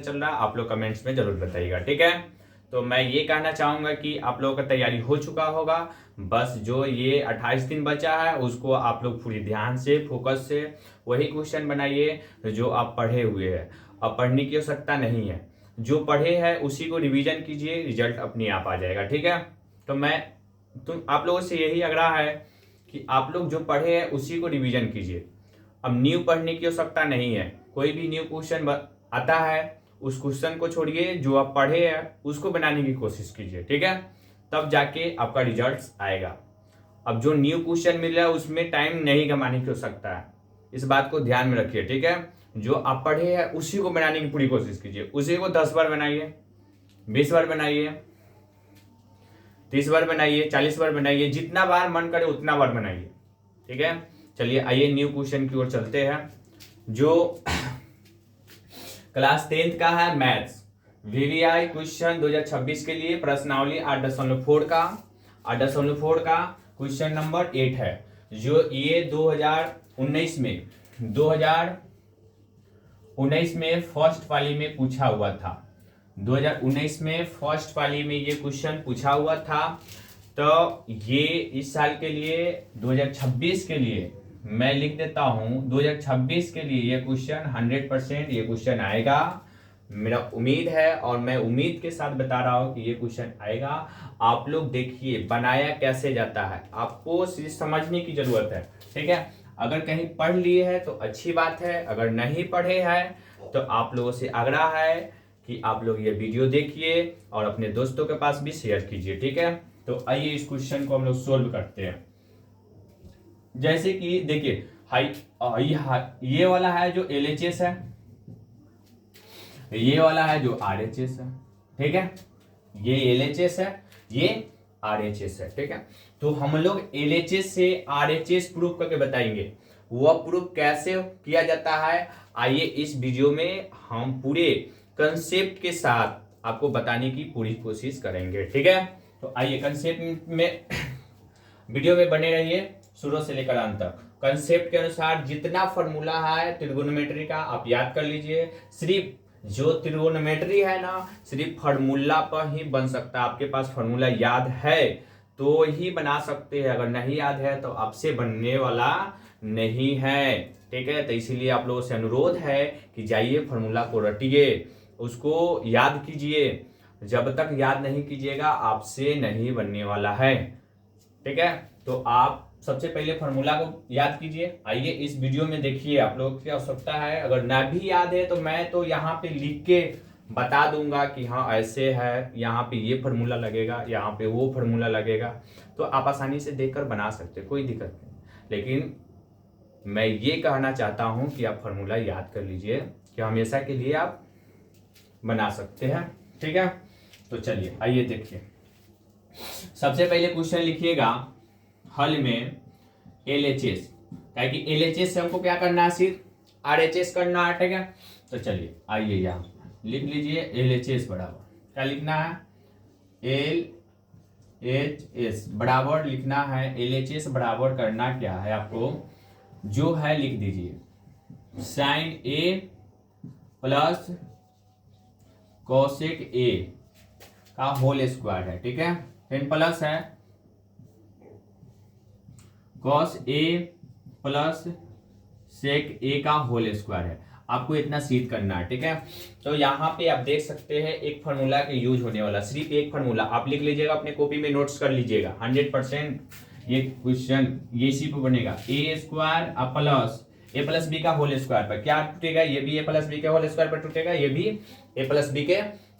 चल रहा आप लोग कमेंट्स में जरूर बताइएगा। ठीक है, तो मैं ये कहना चाहूंगा कि आप लोगों का तैयारी हो चुका होगा। बस जो ये 28 दिन बचा है उसको आप लोग पूरी ध्यान से फोकस से वही क्वेश्चन बनाइए जो आप पढ़े हुए हैं। अब पढ़ने की आवश्यकता नहीं है, जो पढ़े हैं उसी को रिवीजन कीजिए, रिजल्ट अपने आप आ जाएगा। ठीक है, तो तुम आप लोगों से यही आग्रह है कि आप लोग जो पढ़े हैं उसी को रिवीजन कीजिए। अब न्यू पढ़ने की आवश्यकता नहीं है, कोई भी न्यू क्वेश्चन आता है उस क्वेश्चन को छोड़िए, जो आप पढ़े हैं उसको बनाने की कोशिश कीजिए। ठीक है, तब जाके आपका रिजल्ट आएगा। अब जो न्यू क्वेश्चन मिल रहा है उसमें टाइम नहीं कमाने की आवश्यकता है, इस बात को ध्यान में रखिए। ठीक है, जो आप पढ़े हैं उसी को बनाने की पूरी कोशिश कीजिए। उसी को 10 बार बनाइए, 20 बार बनाइए, 30 बार बनाइए, 40 बार बनाइए, जितना बार मन करे उतना बार बनाइए। ठीक है, चलिए आइए न्यू क्वेश्चन की ओर चलते हैं। जो क्लास 10th का है मैथ्स वीवीआई क्वेश्चन 2026 के लिए प्रश्नावली 8.4 का 8.4 का क्वेश्चन नंबर 8 है। जो ये 2019 में फर्स्ट पाली में पूछा हुआ था। 2019 में फर्स्ट पाली में ये क्वेश्चन पूछा हुआ था। तो ये इस साल के लिए 2026 के लिए मैं लिख देता हूं, 2026 के लिए ये क्वेश्चन 100% ये क्वेश्चन आएगा। मेरा उम्मीद है और मैं उम्मीद के साथ बता रहा हूं कि ये क्वेश्चन आएगा। आप लोग देखिए बनाया कैसे जाता है, आपको सिर्फ समझने की जरूरत है। ठीक है, अगर कहीं पढ़ लिए है तो अच्छी बात है, अगर नहीं पढ़े हैं तो आप लोगों से आग्रह है कि आप लोग ये वीडियो देखिए और अपने दोस्तों के पास भी शेयर कीजिए। ठीक है, तो आइए इस क्वेश्चन को हम लोग सोल्व करते हैं। जैसे कि देखिए ये वाला है जो LHS है, ये वाला है जो RHS है। ठीक है, ये LHS है, ये RHS है। ठीक है, तो हम लोग LHS से RHS प्रूफ करके बताएंगे। वह प्रूफ कैसे किया जाता है आइए इस वीडियो में हम पूरे कंसेप्ट के साथ आपको बताने की पूरी कोशिश करेंगे। ठीक है, तो आइए कंसेप्ट में वीडियो में बने रहिए शुरू से लेकर अंत तक। कंसेप्ट के अनुसार जितना फॉर्मूला है त्रिगोनोमेट्री का आप याद कर लीजिए। सिर्फ जो त्रिगोनोमेट्री है ना, सिर्फ फॉर्मूला पर ही बन सकता है। आपके पास फॉर्मूला याद है तो ही बना सकते हैं, अगर नहीं याद है तो आपसे बनने वाला नहीं है। ठीक है, तो इसीलिए आप लोगों से अनुरोध है कि जाइए फॉर्मूला को रटिए, उसको याद कीजिए। जब तक याद नहीं कीजिएगा आपसे नहीं बनने वाला है। ठीक है, तो आप सबसे पहले फॉर्मूला को याद कीजिए। आइए इस वीडियो में देखिए, आप लोगों की आवश्यकता है। अगर ना भी याद है तो मैं तो यहाँ पे लिख के बता दूंगा कि हाँ ऐसे है, यहाँ पे ये फॉर्मूला लगेगा, यहाँ पे वो फॉर्मूला लगेगा, तो आप आसानी से देखकर बना सकते, कोई दिक्कत नहीं। लेकिन मैं ये कहना चाहता हूँ कि आप फॉर्मूला याद कर लीजिए कि हमेशा के लिए आप बना सकते हैं। ठीक है, तो चलिए आइए देखिए। सबसे पहले क्वेश्चन लिखिएगा हल में LHS, ताकि LHS से हमको क्या करना है, सिर्फ RHS करना है। ठीक है, तो चलिए आइए यहाँ लिख लीजिए LHS बराबर क्या लिखना है, LHS बराबर लिखना है। LHS बराबर करना क्या है आपको, जो है लिख दीजिए sine A plus cosec A का होल स्क्वायर है। ठीक है, फिर प्लस है cos A plus sec A का होल स्क्वायर है। आपको इतना सिद्ध करना है। ठीक है, तो यहाँ पे आप देख सकते हैं एक फार्मूला के यूज होने वाला, सिर्फ एक फार्मूला आप लिख लीजिएगा, अपने कॉपी में नोट्स कर लीजिएगा। 100% ये क्वेश्चन ये इसी पे बनेगा। A square plus A plus B का होल स्क्वायर पर क्या टूटेगा, ये भी A प्लस बी के होल स्क्वायर पर टूटेगा, ये भी A प्लस बी के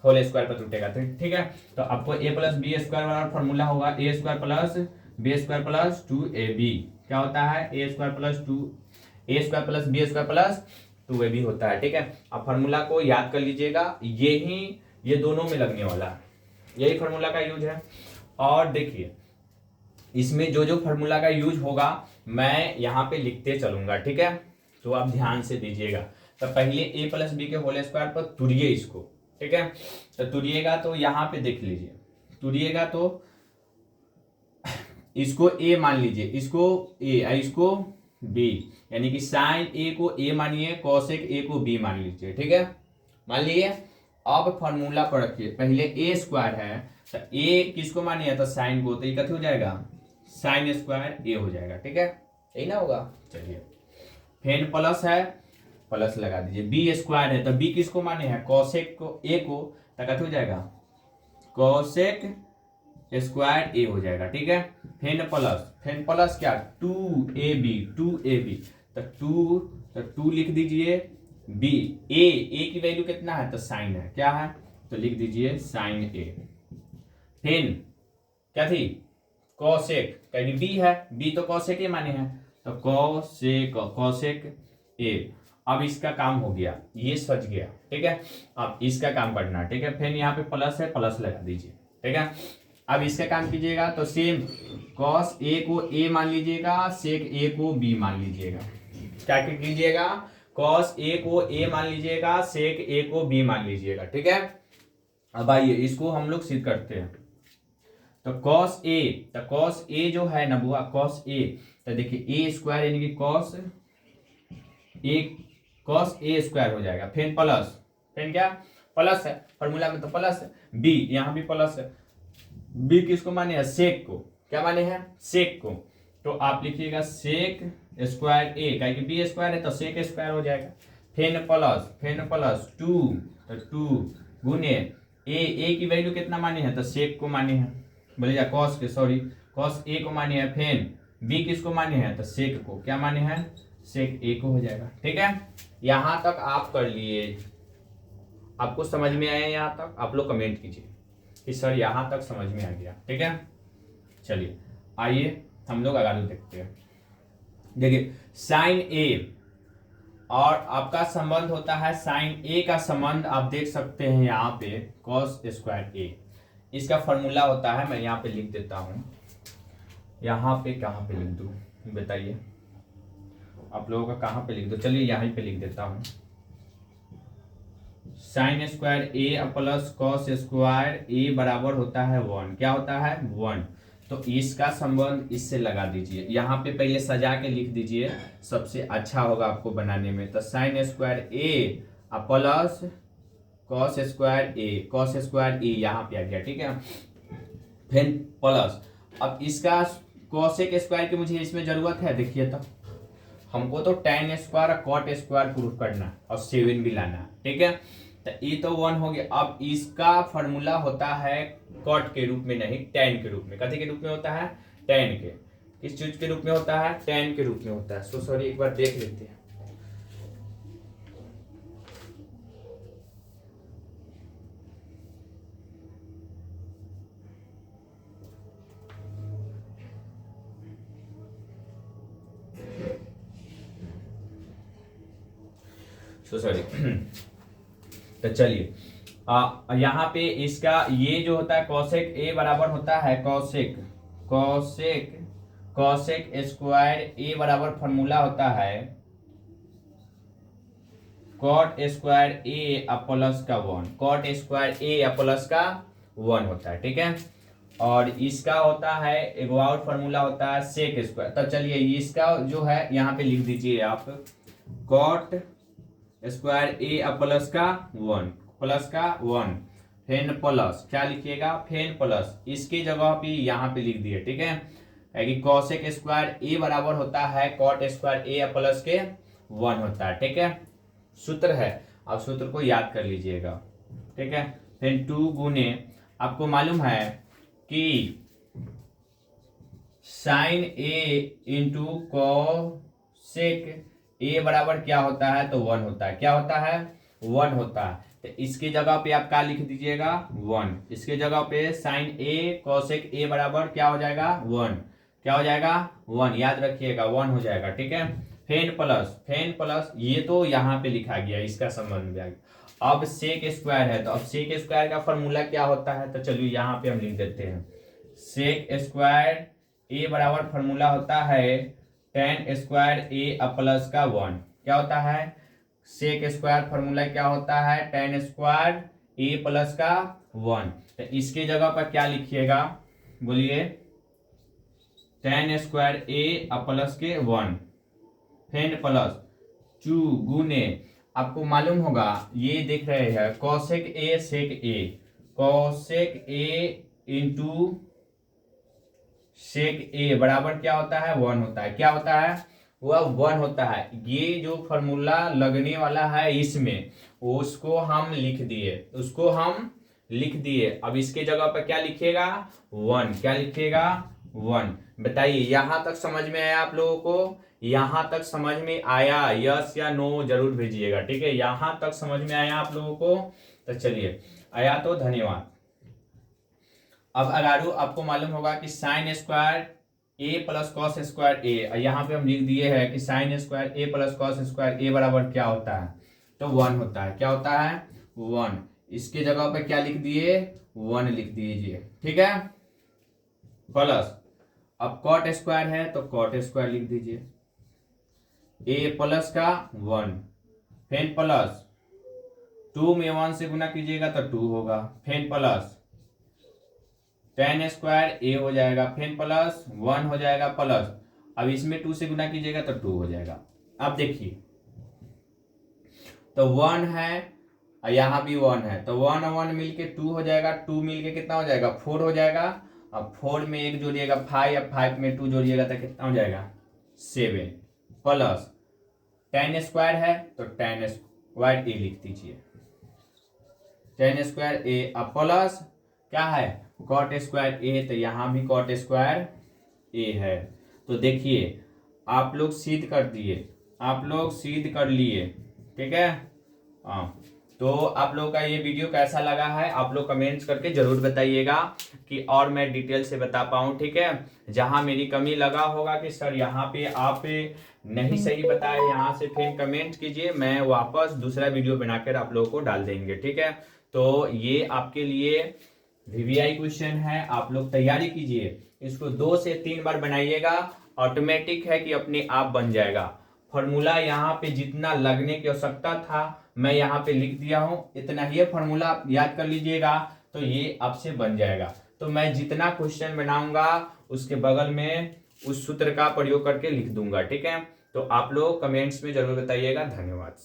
होल स्क्वायर पर टूटेगा। ठीक है, तो आपको A प्लस बी स्क्वायर वाला फॉर्मूला होगा A square plus B square plus 2AB क्या होता है, A square plus A square plus B square plus 2AB होता है। ठीक है, आप फार्मूला को याद कर लीजिएगा, ये दोनों में लगने वाला है, यही फार्मूला का यूज है। और देखिए इसमें जो जो फार्मूला का यूज होगा मैं यहाँ पे लिखते चलूंगा। ठीक है, तो आप ध्यान से दीजिएगा। तो पहले A प्लस बी के होल स्क्वायर पर तुड़िए इसको। ठीक है, तो तुड़िएगा तो यहाँ पे देख लीजिए, तुड़िएगा तो इसको A मान लीजिए, इसको A और इसको B, यानी कि साइन A को A मानिए, कोसेक A को B मान लीजिए। ठीक है, मान लीजिए अब फॉर्मूला पर रखिए, पहले ए स्क्वायर है तो ए किसको माने है, तो साइन को, तो ये कथी हो जाएगा, साइन स्क्वायर ए हो जाएगा। ठीक है, यही ना होगा। चलिए, फिर प्लस है, प्लस लगा दीजिए। बी स्क्वायर है तो बी किसको माने हैं, कॉसेक को, ए को, तो कथी हो जाएगा, कॉसेक स्क्वायर ए हो जाएगा। ठीक है, फिर प्लस क्या, 2ab, 2ab, तो 2 लिख दीजिए। बी, ए की वैल्यू कितना है, तो साइन है, क्या है, तो लिख दीजिए साइन ए। फिर क्या थी, कॉसेक, कहीं बी है, बी तो कॉसेक ए माने हैं, तो कॉसेक ए। अब इसका काम हो गया, ये सच गया। ठीक है, अब इसका काम करना। ठीक है, फिर यहाँ पे प्लस है, प्लस लगा दीजिए। ठीक है, अब इसका काम कीजिएगा तो सेम कॉस ए को ए मान लीजिएगा, सेक ए को बी मान लीजिएगा। क्या कीजिएगा, कॉस ए को ए मान लीजिएगा, सेक ए को बी मान लीजिएगा। ठीक है, अब आइए इसको हम लोग सिद्ध करते हैं। तो कॉस ए जो है ना बुआ, कॉस ए, तो देखिए ए स्क्वायर यानी कि कॉस ए स्क्वायर हो जाएगा। फिर प्लस, फिर क्या, प्लस है, फॉर्मूला में तो प्लस है, बी यहाँ भी प्लस है। बी किसको माने हैं, सेक को, क्या माने हैं, सेक को, तो आप लिखिएगा सेक स्क्वायर ए, क्या कि बी स्क्वायर है तो सेक स्क्वायर हो जाएगा। फिर प्लस 2, तो 2 गुने ए की वैल्यू कितना माने हैं, तो सेक को माने हैं, बोलिएगा कॉस के, सॉरी कॉस ए को माने हैं। फिर बी किसको माने हैं, तो सेक को, क्या माने हैं, सेक ए को हो जाएगा। ठीक है, यहां तक आप कर लिए, आपको समझ में आया यहाँ तक, आप लोग कमेंट कीजिए कि सर यहां तक समझ में आ गया। ठीक है, चलिए आइए हम लोग आगे देखते हैं। देखिए साइन ए और आपका संबंध होता है, साइन ए का संबंध आप देख सकते हैं यहाँ पे कॉस स्क्वायर ए, इसका फॉर्मूला होता है, मैं यहाँ पे लिख देता हूँ। यहाँ पे कहाँ पे लिख दूँ बताइए, आप लोगों का कहाँ पे लिख दो, चलिए यहाँ पे लिख देता हूँ। साइन स्क्वायर ए प्लस कॉस स्क्वायर ए बराबर होता है 1, क्या होता है 1। तो इसका संबंध इससे लगा दीजिए, यहाँ पे पहले सजा के लिख दीजिए, सबसे अच्छा होगा आपको बनाने में। तो साइन स्क्वायर ए प्लस कॉस स्क्वायर ए यहाँ पे आ गया। ठीक है, फिर प्लस, अब इसका कॉसेक स्क्वायर की मुझे इसमें जरूरत है, देखिए तो हमको तो tan स्क्वायर और कॉट स्क्वायर प्रूफ करना और 7 भी लाना। ठीक है, तो ये तो 1 हो गया। अब इसका फॉर्मूला होता है कॉट के रूप में नहीं, tan के रूप में। कथी के रूप में होता है, tan के, किस चीज के रूप में होता है, tan के रूप में होता है। सो सॉरी, एक बार देख लेते हैं। सो सॉरी तो चलिए यहाँ पे इसका ये जो होता है कॉसेक ए बराबर होता है कॉसेक स्क्वायर ए बराबर फॉर्मूला होता है कॉट स्क्वायर ए प्लस का 1, कॉट स्क्वायर ए प्लस का 1 होता है। ठीक है, और इसका होता है एक और फॉर्मूला होता है सेक स्क्वायर। तो चलिए इसका जो है यहाँ पे लिख दीजिए आप, कॉट स्क्वायर ए प्लस का 1, फेन प्लस, क्या लिखिएगा, फेन प्लस, इसकी जगह पे यहाँ पे लिख दिए। ठीक है, कि कॉसेक स्क्वायर ए बराबर होता है कॉट स्क्वायर ए प्लस के 1 होता है। ठीक है, सूत्र है, आप सूत्र को याद कर लीजिएगा। ठीक है, फिर 2 गुने, आपको मालूम है कि sine A into cosec A बराबर क्या होता है, तो 1 होता है। क्या होता है, 1 होता है। तो इसके जगह पे आप क्या लिख दीजिएगा, 1। इसके जगह पे साइन ए कॉसेक ए बराबर क्या हो जाएगा, 1। क्या हो जाएगा, 1, याद रखिएगा 1 हो जाएगा। ठीक है, फेन प्लस, ये तो यहाँ पे लिखा गया, इसका संबंध भी आ गया। अब सेक स्क्वायर है, तो अब सेक स्क्वायर का फॉर्मूला क्या होता है, तो चलिए यहाँ पे हम लिख देते हैं। सेक स्क्वायर ए बराबर फॉर्मूला होता है tan स्क्वायर ए प्लस का 1। क्या होता है, सेक स्क्वायर फॉर्मूला क्या होता है, tan स्क्वायर ए प्लस का 1। तो इसके जगह पर क्या लिखिएगा, बोलिए, tan स्क्वायर ए प्लस के 1, फिर प्लस 2 गुने, आपको मालूम होगा, ये देख रहे हैं cosec A sec A, cosec A into sec A बराबर क्या होता है, 1 होता है। क्या होता है, वह 1 होता है। ये जो फॉर्मूला लगने वाला है इसमें, उसको हम लिख दिए, अब इसके जगह पर क्या लिखिएगा, 1। क्या लिखिएगा, 1। बताइए यहां तक समझ में आया आप लोगों को, यहां तक समझ में आया, यस या नो जरूर भेजिएगा, ठीक है। यहां तक समझ में आया आप लोगों को, तो चलिए आया तो धन्यवाद। अब अगारू आपको मालूम होगा कि साइन स्क्वायर ए प्लस कॉस स्क्वायर ए, यहाँ पे हम लिख दिए हैं कि साइन स्क्वायर ए प्लस कॉस स्क्वायर ए बराबर क्या होता है, तो 1 होता है। क्या होता है, 1। इसके जगह पे क्या लिख दिए, 1 लिख दीजिए, ठीक है। प्लस अब कॉट स्क्वायर है तो कॉट स्क्वायर लिख दीजिए, ए प्लस का 1, फिर प्लस 2 में 1 से गुना कीजिएगा तो 2 होगा, फिर प्लस tan स्क्वायर ए हो जाएगा, फिर प्लस 1 हो जाएगा, प्लस अब इसमें 2 से गुना कीजिएगा तो 2 हो जाएगा। अब देखिए तो 1 है, यहाँ भी 1 है, तो 1 और 1 मिलके 2 हो जाएगा, 2 मिलके कितना हो जाएगा, 4 हो जाएगा। अब 4 में 1 जोड़िएगा 5, अब 5 में 2 जोड़िएगा तो कितना हो जाएगा, 7, प्लस tan स्क्वायर है तो tan स्क्वायर ए लिख दीजिए, tan स्क्वायर ए, अब प्लस क्या है, कॉट स्क्वायर ए, तो यहाँ भी कॉट स्क्वायर ए है। तो देखिए आप लोग सिद्ध कर लिए, ठीक है। हाँ, तो आप लोगों का ये वीडियो कैसा लगा है आप लोग कमेंट्स करके जरूर बताइएगा कि और मैं डिटेल से बता पाऊँ, ठीक है। जहाँ मेरी कमी लगा होगा कि सर यहाँ पे आप नहीं सही बताए, यहाँ से फिर कमेंट कीजिए, मैं वापस दूसरा वीडियो बनाकर आप लोगों को डाल देंगे, ठीक है। तो ये आपके लिए वीवीआई क्वेश्चन है, आप लोग तैयारी कीजिए, इसको 2 से 3 बार बनाइएगा, ऑटोमेटिक है कि अपने आप बन जाएगा। फॉर्मूला यहाँ पे जितना लगने की आवश्यकता था मैं यहाँ पे लिख दिया हूँ, इतना ही फॉर्मूला आप याद कर लीजिएगा तो ये आपसे बन जाएगा। तो मैं जितना क्वेश्चन बनाऊंगा उसके बगल में उस सूत्र का प्रयोग करके लिख दूंगा, ठीक है। तो आप लोग कमेंट्स में जरूर बताइएगा। धन्यवाद।